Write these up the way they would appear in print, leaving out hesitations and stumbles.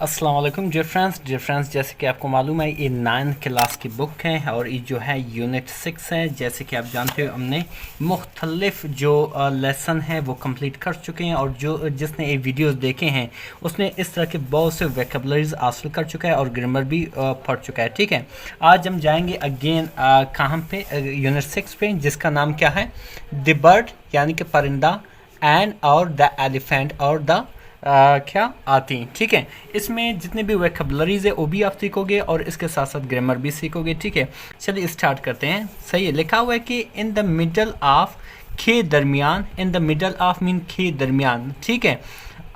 अस्सलाम वालेकुम dear friends जैसे कि आपको मालूम है ये 9th क्लास की बुक है और ये जो है यूनिट 6 है। जैसे कि आप जानते हो हमने मुख्तलिफ जो लेसन है वो कंप्लीट कर चुके हैं और जो जिसने ये वीडियोस देखे हैं उसने इस तरह के बहुत से वोकैबुलरीज हासिल कर चुका है और ग्रामर भी पढ़ चुका है। ठीक है, आज हम जाएंगे अगेन कहाँ पे, यूनिट 6 पे, जिसका नाम क्या है, द बर्ड यानी कि परिंदा, एंड और द एलिफेंट और द क्या आती। ठीक है, इसमें जितने भी वोकैबुलरीज है वो भी आप सीखोगे और इसके साथ साथ ग्रामर भी सीखोगे। ठीक है, चलिए स्टार्ट करते हैं। सही है, लिखा हुआ है कि इन द मिडल ऑफ, खे दरमियान, in the middle of mean खे दरमियान। ठीक है,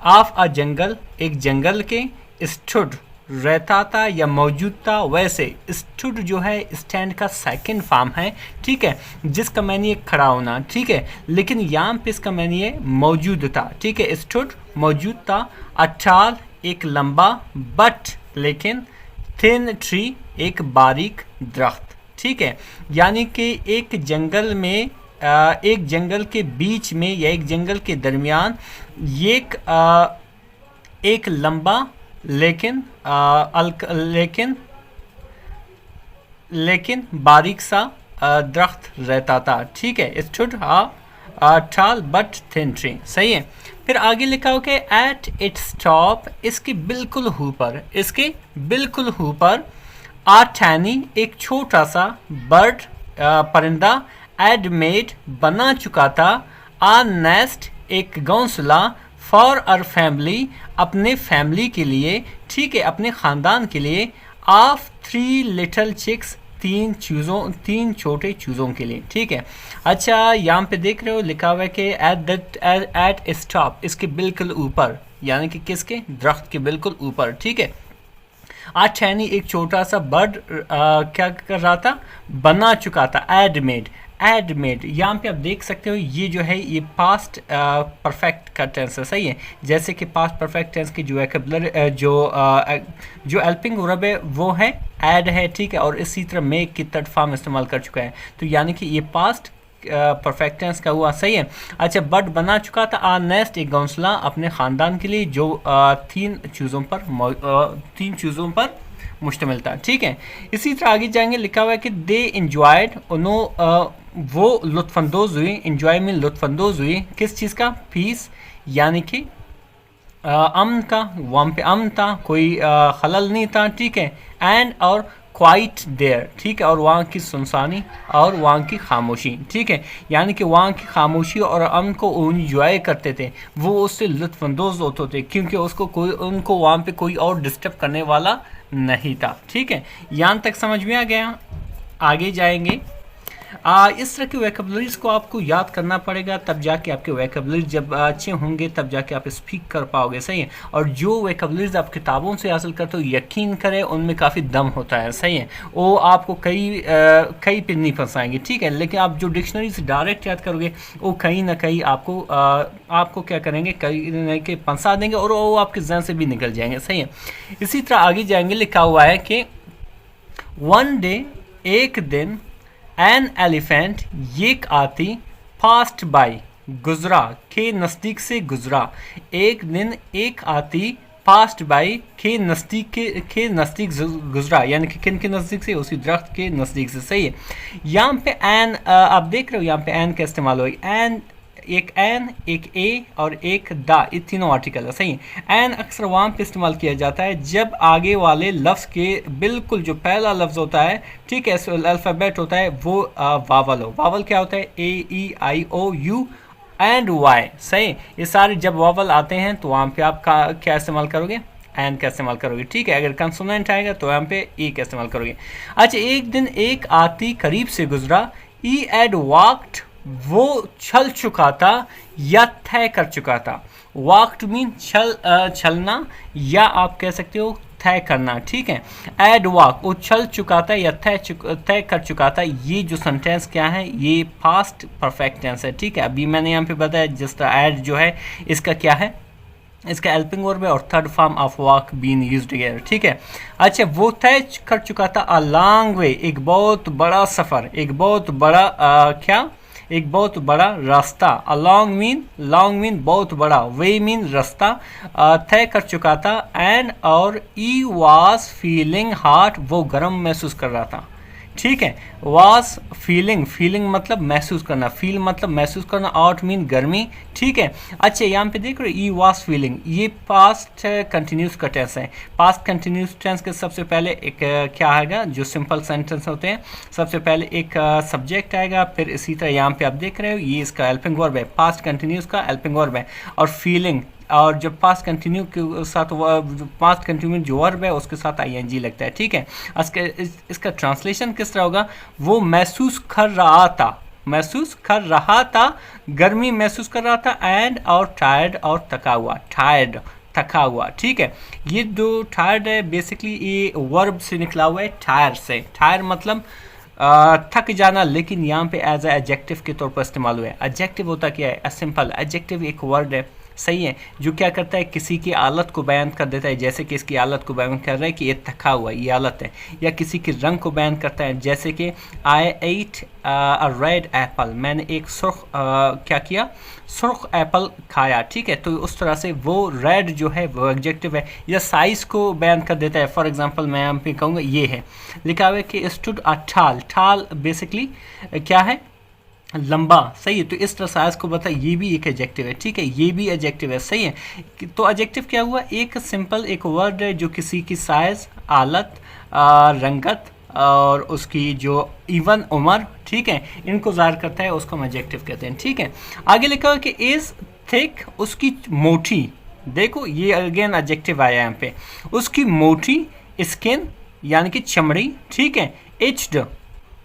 ऑफ अ जंगल, एक जंगल के, स्टूड रहता था या मौजूद था। वैसे स्टूड जो है स्टैंड का सेकंड फॉर्म है। ठीक है, जिसका मैंने खड़ा होना। ठीक है, लेकिन यहाँ पे इसका मैंने मौजूद था। ठीक है, स्टूड मौजूद था। अटाल एक लंबा, बट लेकिन, थिन ट्री एक बारीक दरख्त। ठीक है, यानी कि एक जंगल में एक जंगल के बीच में या एक जंगल के दरमियान एक लंबा लेकिन लेकिन बारीक सा दरख्त रहता था। ठीक है, स्टूड टाल बट थिन ट्री। सही है, फिर आगे लिखा हो कि एट इट्स टॉप, इसके बिल्कुल ऊपर, इसके बिल्कुल ऊपर, आ टैनी एक छोटा सा, बर्ड परिंदा, एड मेड बना चुका था, आ नेस्ट एक घोंसला, फॉर आवर फैमिली अपने फैमिली के लिए। ठीक है, अपने ख़ानदान के लिए, ऑफ 3 लिटल चिक्स तीन छोटे चूज़ों के लिए। ठीक है, अच्छा यहाँ पे देख रहे हो लिखा हुआ है कि एट स्टॉप, इसके बिल्कुल ऊपर, यानी कि किसके, दरख्त के बिल्कुल ऊपर। ठीक है, आज छैनी एक छोटा सा बर्ड क्या कर रहा था, बना चुका था, एडमेड। यहाँ पे आप देख सकते हो ये जो है ये पास्ट परफेक्ट का टेंस है। सही है, जैसे कि पास्ट परफेक्ट टेंस की जो वोकैबुलरी जो हेल्पिंग वर्ब है वो है एड है। ठीक है, और इसी तरह मेक की थर्ड फॉर्म इस्तेमाल कर चुका है, तो यानी कि ये पास्ट परफेक्ट टेंस का हुआ। सही है, अच्छा बर्ड बना चुका था, आ नेस्ट एक घोंसला अपने ख़ानदान के लिए जो 3 चीज़ों पर मुश्तमिल था। ठीक है, इसी तरह आगे जाएंगे, लिखा हुआ है कि दे इंजॉयड, वो लुत्फानंदोज़ हुई, इंजॉय में लुत्फानंदोज़ हुई, किस चीज़ का, पीस यानी कि अमन का, वहाँ पे अमन था, कोई खलल नहीं था। ठीक है, एंड और क्वाइट देयर। ठीक है, और वहाँ की सुनसानी और वहाँ की खामोशी। ठीक है, यानी कि वहाँ की खामोशी और अमन को इंजॉय करते थे, वो उससे लुत्फानंदोज़ होते थे क्योंकि उनको वहाँ पे कोई और डिस्टर्ब करने वाला नहीं था। ठीक है, यहाँ तक समझ में आ गया। आगे जाएंगे, इस तरह की वोकैबुलरीज को आपको याद करना पड़ेगा, तब जाके आपके वोकैबुलरीज जब अच्छे होंगे तब जाके आप स्पीक कर पाओगे। सही है, और जो वोकैबुलरीज आप किताबों से हासिल करते हो यकीन करें उनमें काफ़ी दम होता है। सही है, वो आपको कहीं पे नहीं फंसाएंगे। ठीक है, लेकिन आप जो डिक्शनरी से डायरेक्ट याद करोगे वो कहीं ना कहीं आपको क्या करेंगे, कहीं ना कहीं फंसा देंगे और वो आपके जहन से भी निकल जाएंगे। सही है, इसी तरह आगे जाएंगे, लिखा हुआ है कि वन डे एक दिन, एन एलिफेंट एक आती, पास्ट बाई गुजरा, के नज़दीक से गुजरा। एक दिन एक आती, पास्ट बाई के नज़दीक गुजरा, यानी कि किन के नज़दीक से, उसी दरख्त के नज़दीक से। सही है, यहाँ पे एन आप देख रहे हो, यहाँ पे एन का इस्तेमाल हो, एन एक ए और एक दा, ये तीनों आर्टिकल है। सही है, एन अक्सर वहाँ पे इस्तेमाल किया जाता है जब आगे वाले लफ्ज़ के बिल्कुल जो पहला लफ्ज़ होता है, ठीक है, अल्फ़ाबेट होता है, वो वावल हो। वावल क्या होता है, ए ई आई ओ यू एंड वाई। सही, ये सारे जब वावल आते हैं तो वहाँ पे आप क्या इस्तेमाल करोगे, एन का इस्तेमाल करोगे। ठीक है, अगर कंसोनेंट आएगा तो यहाँ पे ई का इस्तेमाल करोगे। अच्छा, एक दिन एक आती करीब से गुजरा, ई एड वॉक्ड वो चल चुका था या तय कर चुका था। वॉक टू मीन चलना, या आप कह सकते हो तय करना। ठीक है, एड वॉक वो चल चुका था या तय कर चुका था। ये जो सेंटेंस क्या है, ये पास्ट परफेक्ट टेंस है। ठीक है, अभी मैंने यहाँ पे बताया जिस तरह एड जो है इसका क्या है, इसका हेल्पिंग वर्ब है और third form of walk been used here. ठीक है, अच्छा वो तय कर चुका था, अ लॉन्ग वे एक बहुत बड़ा सफ़र, एक बहुत बड़ा क्या एक बहुत बड़ा रास्ता। अ लॉन्ग मीन बहुत बड़ा, वे मीन रास्ता तय कर चुका था। एंड और ई वाज फीलिंग हॉट, वो गर्म महसूस कर रहा था। ठीक है, वाज फीलिंग मतलब महसूस करना, फील मतलब महसूस करना, आउट मीन गर्मी। ठीक है, अच्छा यहाँ पे देख रहे हो ई वाज फीलिंग, ये पास्ट कंटिन्यूस का टेंस है। पास्ट कंटिन्यूस टेंस के सबसे पहले एक क्या आएगा, जो सिंपल सेंटेंस होते हैं सबसे पहले एक सब्जेक्ट आएगा, फिर इसी तरह यहाँ पे आप देख रहे हो ये इसका हेल्पिंग वर्ब है, पास्ट कंटिन्यूस का हेल्पिंग वर्ब है। और फीलिंग, और जब पास्ट कंटिन्यू के साथ पास्ट कंटिन्यू जो वर्ब है उसके साथ आईएनजी लगता है। ठीक है, इसका ट्रांसलेशन किस तरह होगा, वो महसूस कर रहा था, गर्मी महसूस कर रहा था। एंड और टायर्ड और थका हुआ। ठीक है, ये जो टायर्ड है बेसिकली ये वर्ब से निकला हुआ है, टायर से। टायर मतलब थक जाना, लेकिन यहाँ पे एज एडजेक्टिव के तौर पर इस्तेमाल हुआ है। एडजेक्टिव होता क्या है, सिंपल एडजेक्टिव एक वर्ड है, सही है, जो क्या करता है किसी की हालत को बयान कर देता है, जैसे कि इसकी हालत को बयान कर रहा है कि ये थका हुआ ये हालत है। या किसी के रंग को बयान करता है, जैसे कि आई एट अ रेड एप्पल, मैंने एक सुर्ख एप्पल खाया। ठीक है, तो उस तरह से वो रेड जो है वो एडजेक्टिव है। या साइज को बयान कर देता है, फॉर एग्जांपल मैं यहाँ पे कहूँगा ये है लिखा हुआ है कि स्टूड अ टाल बेसिकली क्या है, लंबा। सही है, तो इस तरह साइज को बता, ये भी एक एडजेक्टिव है। ठीक है, ये भी एडजेक्टिव है। सही है, तो एडजेक्टिव क्या हुआ, एक सिंपल एक वर्ड है जो किसी की साइज, हालत, रंगत और उसकी जो इवन उम्र, ठीक है, इनको ज़ाहिर करता है, उसको हम एडजेक्टिव कहते हैं। ठीक है, आगे लिखा हुआ कि इज थिक, उसकी मोटी, देखो ये अगेन एडजेक्टिव आया यहाँ पे, उसकी मोटी स्किन यानी कि चमड़ी। ठीक है, इच्ड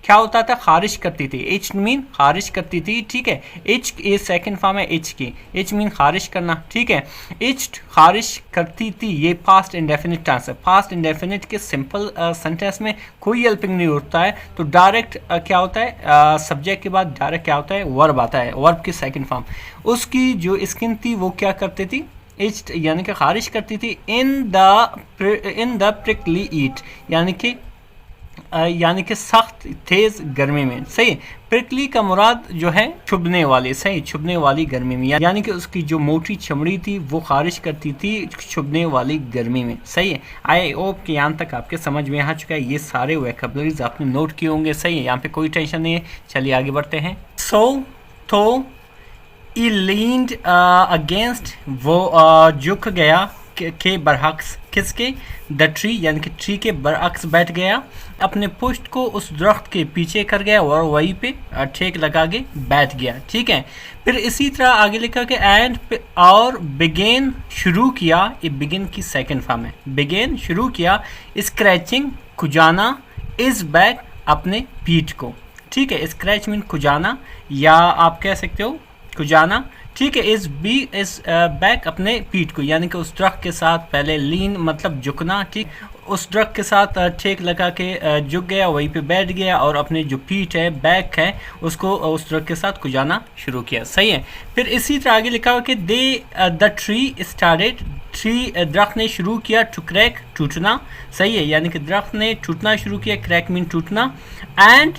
क्या होता था, खारिश करती थी, एच मीन खारिश करती थी। ठीक है, एच ये सेकंड फॉर्म है एच की, एच मीन खारिश करना। ठीक है, एच खारिश करती थी, ये पास्ट इंडेफिनिट टेंस है। पास्ट इंडेफिनिट के सिंपल सेंटेंस में कोई हेल्पिंग नहीं होता है, तो डायरेक्ट क्या होता है, सब्जेक्ट के बाद डायरेक्ट क्या होता है, वर्ब आता है, वर्ब की सेकंड फॉर्म। उसकी जो स्किन थी वो क्या करती थी, एच यानी कि खारिश करती थी। इन द प्रिकली ईट यानी कि सख्त तेज गर्मी में। सही, प्रिकली का मुराद जो है चुभने वाली, सही, चुभने वाली गर्मी में, यानी कि उसकी जो मोटी चमड़ी थी वो खारिश करती थी चुभने वाली गर्मी में। सही है, आई होप कि यहाँ तक आपके समझ में आ चुका है, ये सारे वोकैबुलरीज आपने नोट किए होंगे। सही है, यहाँ पे कोई टेंशन नहीं है, चलिए आगे बढ़ते हैं। तो ही लीन्ड अगेंस्ट, वो झुक गया के बरअक्स, किसके, द ट्री यानी कि ट्री के बरअक्स बैठ गया, अपने पुष्ट को उस दरख्त के पीछे कर गया और वहीं पे ठेक लगा के बैठ गया। ठीक है, फिर इसी तरह आगे लिखा कि एंड और बिगेन शुरू किया, ये बिगिन की सेकंड फॉर्म है, बिगेन शुरू किया, स्क्रैचिंग खुजाना, इज बैक अपने पीठ को। ठीक है, स्क्रैच मीन खुजाना या आप कह सकते हो खुजाना। ठीक है, इस बैक अपने पीठ को, यानी कि उस दरख्त के साथ पहले लीन मतलब झुकना। ठीक, उस दरख्त के साथ ठेक लगा के झुक गया, वहीं पे बैठ गया और अपने जो पीठ है, बैक है, उसको उस दरख्त के साथ खुजाना शुरू किया। सही है, फिर इसी तरह आगे लिखा हुआ कि द ट्री स्टार्टेड, दरख्त ने शुरू किया टू क्रैक टूटना। सही है, यानी कि दरख्त ने टूटना शुरू किया, क्रैक मीन टूटना। एंड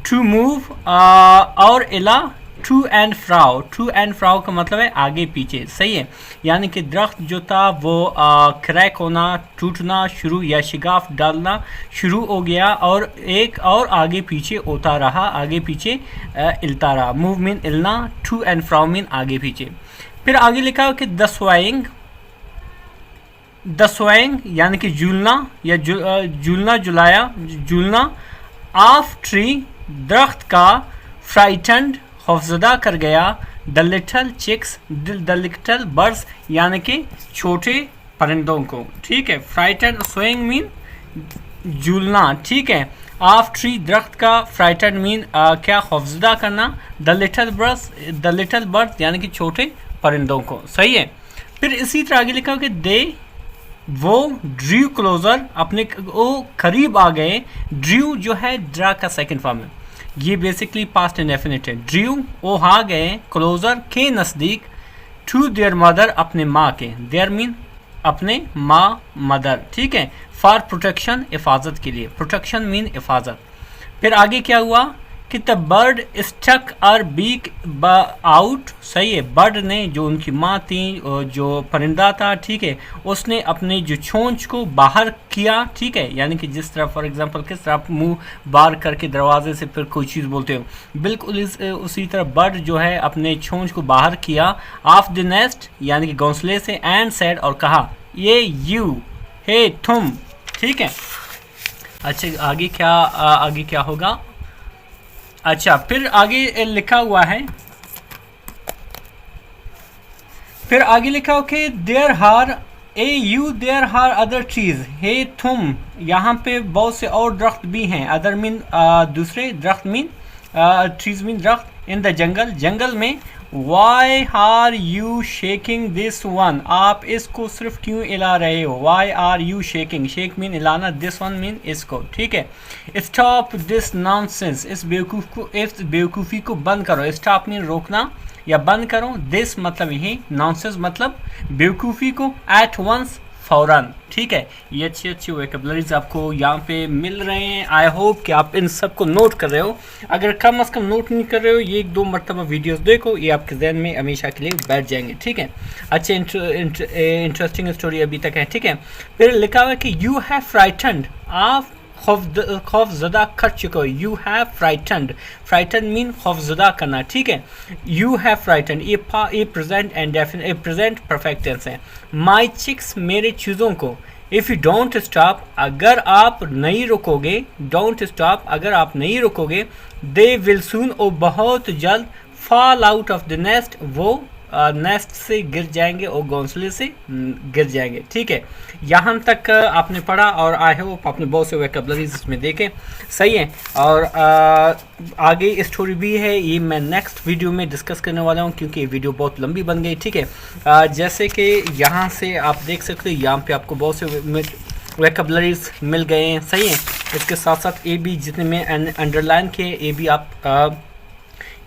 टू मूव और इला टू एंड फ्राउ का मतलब है आगे पीछे। सही है, यानी कि दरख्त जो था वो क्रैक होना, टूटना शुरू या शिगाफ डालना शुरू हो गया और एक और आगे पीछे होता रहा, आगे पीछे हिलता रहा। मूव मीन हिलना, टू एंड फ्राउ मीन आगे पीछे। फिर आगे लिखा हो कि द स्वाइंग यानी कि झूलना या झूलना ऑफ ट्री, दरख्त का, फ्राइटन्ड खौफजदा कर गया, the little chicks, the little birds यानी कि छोटे परिंदों को। ठीक है, फ्राइटन स्विंग मीन झूलना। ठीक है, ऑफ ट्री दरख्त का, फ्राइटन मीन क्या खौफजदा करना, द लिटल बर्ड्स यानी कि छोटे परिंदों को। सही है, फिर इसी तरह आगे लिखा कि दे वो ड्रू क्लोजर, अपने वो करीब आ गए। ड्रू जो है ड्रा का सेकंड फॉर्म है, ये बेसिकली पास्ट इंडेफिनिट है। ड्रू वो आ गए क्लोजर के नज़दीक, टू देयर मदर अपने माँ के, देयर मीन अपने माँ मदर। ठीक है, फॉर प्रोटेक्शन हिफाजत के लिए, प्रोटेक्शन मीन हिफाजत। फिर आगे क्या हुआ कि the bird stuck are beak out, सही है, बर्ड ने जो उनकी माँ थी जो परिंदा था, ठीक है, उसने अपने जो छोंच को बाहर किया, ठीक है, यानी कि जिस तरह फॉर एग्जांपल किस तरह आप मुंह बाहर करके दरवाजे से फिर कोई चीज़ बोलते हो, बिल्कुल उसी तरह बर्ड जो है अपने छोंच को बाहर किया ऑफ द नेस्ट यानी कि घोंसले से, एंड सेड और कहा ये यू, हे तुम, ठीक है। अच्छा आगे क्या होगा, अच्छा फिर आगे लिखा हुआ है, फिर आगे लिखा हो कि देयर हार ए यू देयर हार अदर ट्रीज, हे तुम यहाँ पे बहुत से और दरख्त भी हैं, अदर मीन दूसरे, दरख्त मीन ट्रीज मीन दरख्त, इन द जंगल जंगल में, why are you shaking this one, आप इसको सिर्फ क्यों हिला रहे हो, why are you shaking, shake mean हिलाना, दिस वन मीन इसको, ठीक है। स्टॉप दिस नॉनसेंस, इस बेवकूफ़ी को बंद करो, स्टॉप मीन रोकना या बंद करो, दिस मतलब यही, नॉनसेंस मतलब बेवकूफ़ी को, एट वंस फौरन, ठीक है। ये अच्छी वोकैबुलरीज आपको यहाँ पे मिल रहे हैं। आई होप कि आप इन सब को नोट कर रहे हो, अगर कम अज़ कम नोट नहीं कर रहे हो ये एक दो मरतबा वीडियोस देखो, ये आपके जहन में हमेशा के लिए बैठ जाएंगे, ठीक है। अच्छे इंटरेस्टिंग स्टोरी अभी तक है, ठीक है। फिर लिखा हुआ है कि यू हैव फ्राइटन्ड, आप खौफजदा कर चुके हो, you have frightened, frighten mean खौफजदा करना, ठीक है। यू हैव फ्राइटन्ड ये present and definite present perfect tense है। माई चिक्स मेरे चीज़ों को, इफ़ यू डोंट स्टॉप अगर आप नहीं रुकोगे, डोंट स्टॉप अगर आप नहीं रुकोगे, दे विल सून ओ बहुत जल्द, fall out of the nest वो नेस्ट से गिर जाएंगे और घोंसले से गिर जाएंगे, ठीक है। यहाँ तक आपने पढ़ा और आई होप आपने बहुत से वोकैबुलरीज इसमें देखे, सही है। और आगे स्टोरी भी है, ये मैं नेक्स्ट वीडियो में डिस्कस करने वाला हूँ क्योंकि ये वीडियो बहुत लंबी बन गई, ठीक है। जैसे कि यहाँ से आप देख सकते हो, यहाँ पे आपको बहुत से वोकैबुलरीज मिल गए हैं, सही है। इसके साथ साथ ए बी जितने में अंडरलाइन किए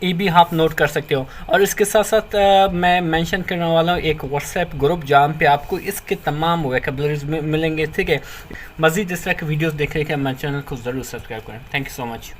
ए भी आप नोट कर सकते हो। और इसके साथ साथ मैं मेंशन करने वाला हूँ एक व्हाट्सएप ग्रुप जहाँ पे आपको इसके तमाम वोकैबुलरीज मिलेंगे, ठीक है। मज़ीद इस तरह के वीडियोस देखने के लिए मेरे चैनल को ज़रूर सब्सक्राइब करें। Thank you so much.